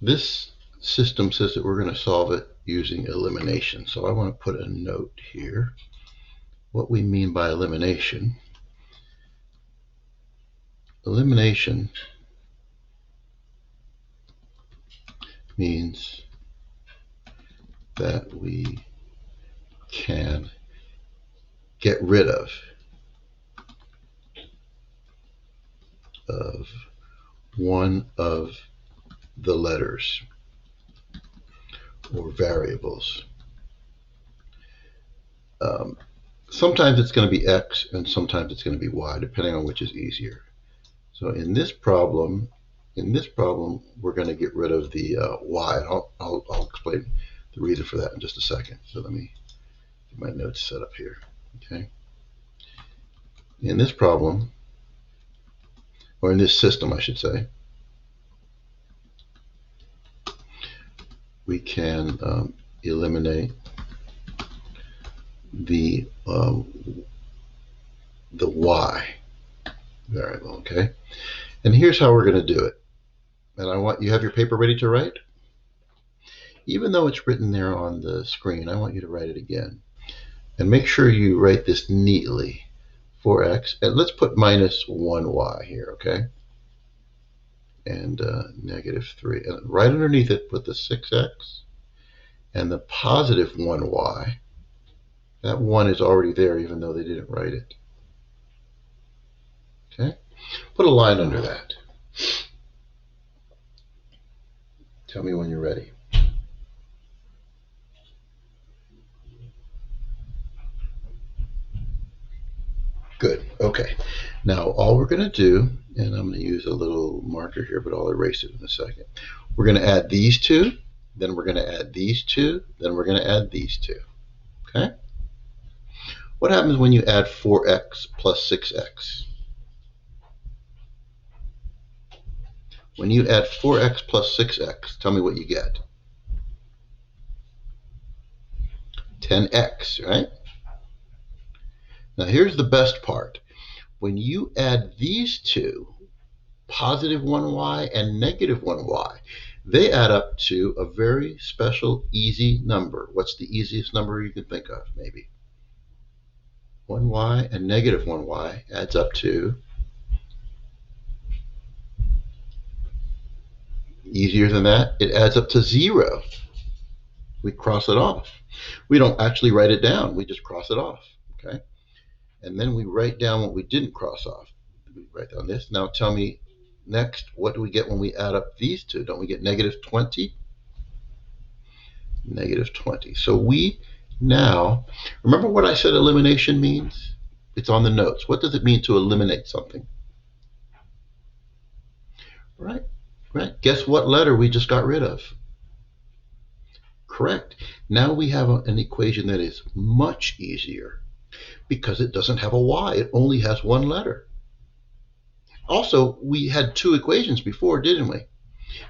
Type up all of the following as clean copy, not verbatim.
This system says that we're going to solve it using elimination. So I want to put a note here. What we mean by elimination. Elimination means that we can get rid of one of the letters or variables. Sometimes it's going to be X and sometimes it's going to be Y, depending on which is easier. So in this problem, we're going to get rid of the Y. I'll explain the reason for that in just a second. So let me get my notes set up here. Okay. In this problem, or in this system, I should say, we can eliminate the Y variable. Okay. And here's how we're going to do it. And I want you have your paper ready to write. Even though it's written there on the screen, I want you to write it again. And make sure you write this neatly. 4x, and let's put minus 1y here, okay? And negative 3. And right underneath it, put the 6x and the positive 1y. That 1 is already there, even though they didn't write it. Okay? Put a line under that. Tell me when you're ready. Good. Okay. Now all we're going to do, and I'm going to use a little marker here, but I'll erase it in a second. We're going to add these two, then we're going to add these two, then we're going to add these two. Okay? What happens when you add 4x plus 6x? When you add 4x plus 6x, tell me what you get. 10x, right? Now here's the best part. When you add these two, positive 1y and negative 1y, they add up to a very special, easy number. What's the easiest number you can think of, maybe? 1y and negative 1y adds up to, easier than that, it adds up to 0. We cross it off. We don't actually write it down, we just cross it off, okay? And then we write down what we didn't cross off. We write down this. Now tell me next, what do we get when we add up these two? Don't we get negative 20? Negative 20. So we now, remember what I said elimination means? It's on the notes. What does it mean to eliminate something? Right. Guess what letter we just got rid of? Correct. Now we have an equation that is much easier because it doesn't have a y. It only has one letter. Also, we had two equations before, didn't we?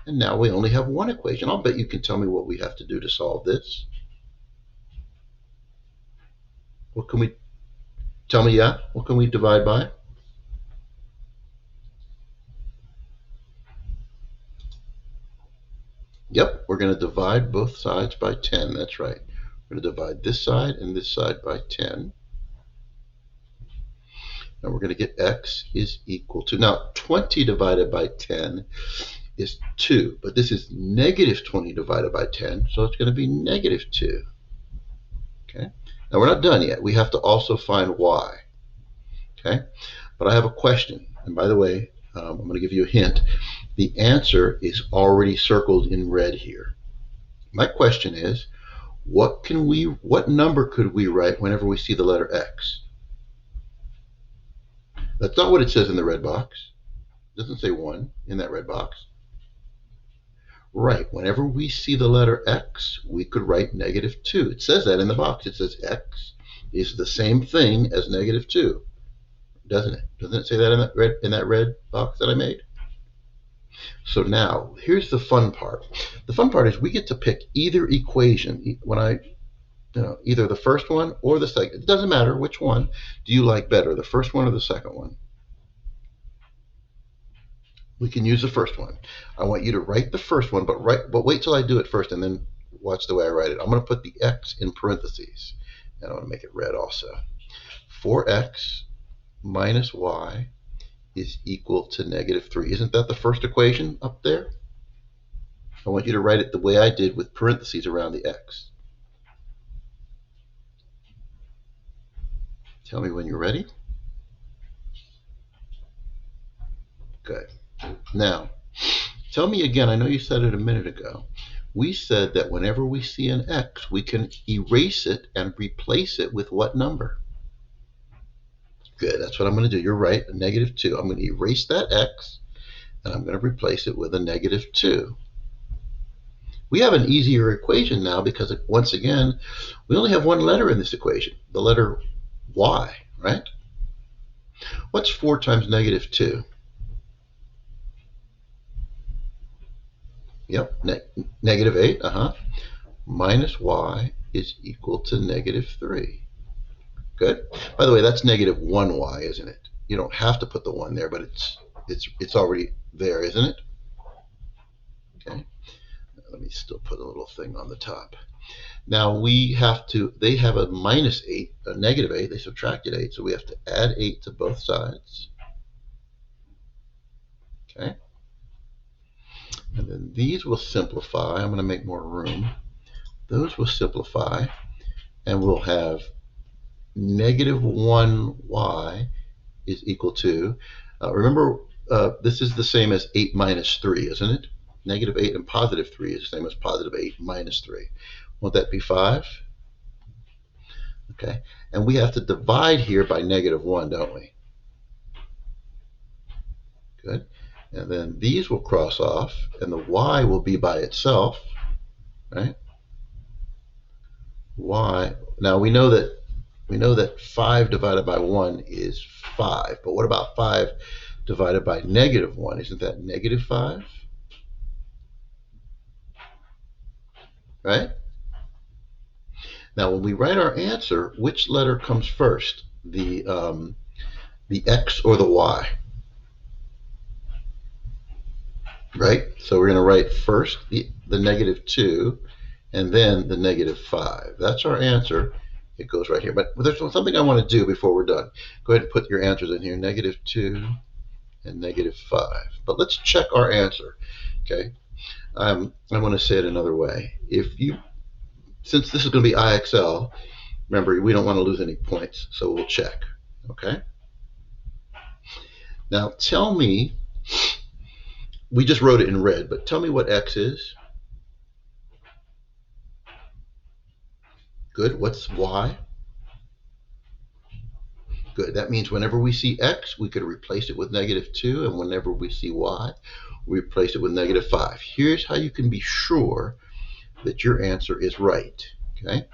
And now we only have one equation. I'll bet you can tell me what we have to do to solve this. What can we, tell me, yeah? What can we divide by? Yep, we're going to divide both sides by 10. That's right. We're going to divide this side and this side by 10. And we're going to get x is equal to, now 20 divided by 10 is 2, but this is negative 20 divided by 10, so it's going to be negative 2. Okay. Now we're not done yet. We have to also find y. Okay. But I have a question. And by the way, I'm going to give you a hint. The answer is already circled in red here. My question is, what number could we write whenever we see the letter x? That's not what it says in the red box. It doesn't say 1 in that red box. Right, whenever we see the letter x, we could write negative 2. It says that in the box. It says x is the same thing as negative 2. Doesn't it? Doesn't it say that in that red box that I made? So now, here's the fun part. The fun part is we get to pick either equation when either the first one or the second. It doesn't matter which one do you like better, the first one or the second one. We can use the first one. I want you to write the first one, but wait till I do it first and then watch the way I write it. I'm going to put the x in parentheses, and I'm going to make it red also. 4x minus y is equal to negative 3. Isn't that the first equation up there? I want you to write it the way I did with parentheses around the x. Tell me when you're ready. Good. Now, tell me again, I know you said it a minute ago. We said that whenever we see an x, we can erase it and replace it with what number? Good, that's what I'm going to do. You're right, a negative 2. I'm going to erase that x, and I'm going to replace it with a negative 2. We have an easier equation now because, once again, we only have one letter in this equation, the letter y, right? What's 4 times negative 2? Yep, negative 8, minus y is equal to negative 3. Good. By the way, that's negative 1y, isn't it? You don't have to put the 1 there, but it's already there, isn't it? Okay. Let me still put a little thing on the top. Now they have a minus 8, a negative 8. They subtracted 8, so we have to add 8 to both sides. Okay. And then these will simplify. I'm going to make more room. Those will simplify, and we'll have negative 1y is equal to, remember, this is the same as 8 minus 3, isn't it? Negative 8 and positive 3 is the same as positive 8 minus 3. Won't that be 5? Okay, and we have to divide here by negative 1, don't we? Good. And then these will cross off, and the y will be by itself, right? Y. Now we know that 5 divided by 1 is 5, but what about 5 divided by negative 1? Isn't that negative 5? Right? Now, when we write our answer, which letter comes first? The x or the y? Right? So we're going to write first the negative 2 and then the negative 5. That's our answer. It goes right here. But there's something I want to do before we're done. Go ahead and put your answers in here, negative 2 and negative 5. But let's check our answer. Okay? I want to say it another way. Since this is going to be IXL, remember, we don't want to lose any points, so we'll check. Okay? Now tell me, we just wrote it in red, but tell me what x is. Good. What's y? Good. That means whenever we see x, we could replace it with negative 2, and whenever we see y, we replace it with negative 5. Here's how you can be sure that your answer is right. Okay?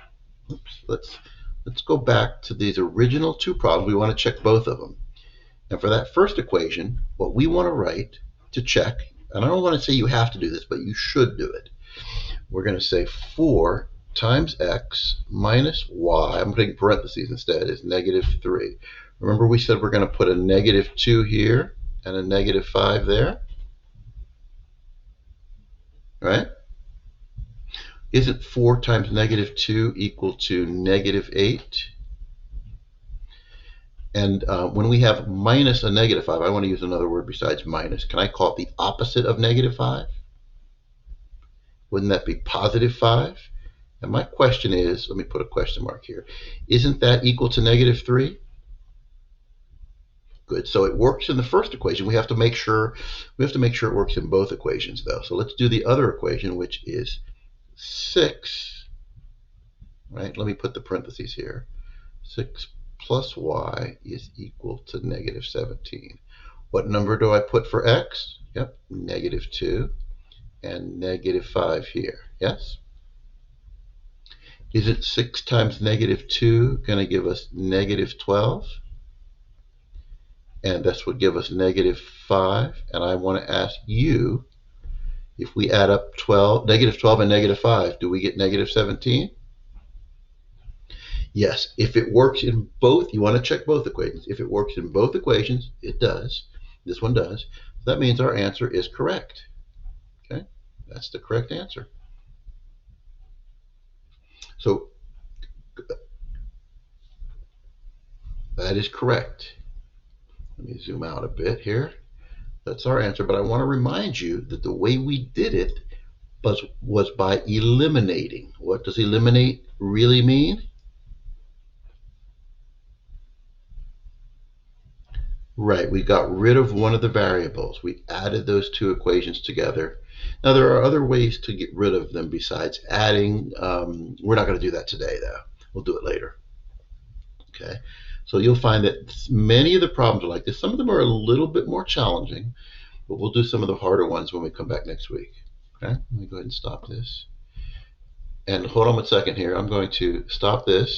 Oops. Let's go back to these original two problems. We want to check both of them. And for that first equation, what we want to write to check, and I don't want to say you have to do this, but you should do it. We're going to say 4 times x minus y, I'm putting parentheses instead, is negative 3. Remember we said we're going to put a negative 2 here and a negative 5 there? Right? Isn't 4 times negative 2 equal to negative 8? And when we have minus a negative 5, I want to use another word besides minus. Can I call it the opposite of negative 5? Wouldn't that be positive 5? And my question is, let me put a question mark here, isn't that equal to negative 3? Good. So it works in the first equation. We have to make sure it works in both equations, though. So let's do the other equation, which is 6. Right? Let me put the parentheses here. 6 plus y is equal to negative 17. What number do I put for x? Yep, negative 2 and negative 5 here. Yes? Isn't 6 times negative 2 going to give us negative 12? And this would give us negative 5. And I want to ask you, if we add up negative 12 and negative 5, do we get negative 17? Yes, if it works in both, you want to check both equations. If it works in both equations, it does. This one does. That means our answer is correct. Okay, that's the correct answer. So that is correct. Let me zoom out a bit here. That's our answer, but I want to remind you that the way we did it was by eliminating. What does eliminate really mean? Right, we got rid of one of the variables. We added those two equations together. Now, there are other ways to get rid of them besides adding. We're not going to do that today, though. We'll do it later. Okay, so you'll find that many of the problems are like this. Some of them are a little bit more challenging, but we'll do some of the harder ones when we come back next week. Okay, let me go ahead and stop this. And hold on 1 second here. I'm going to stop this.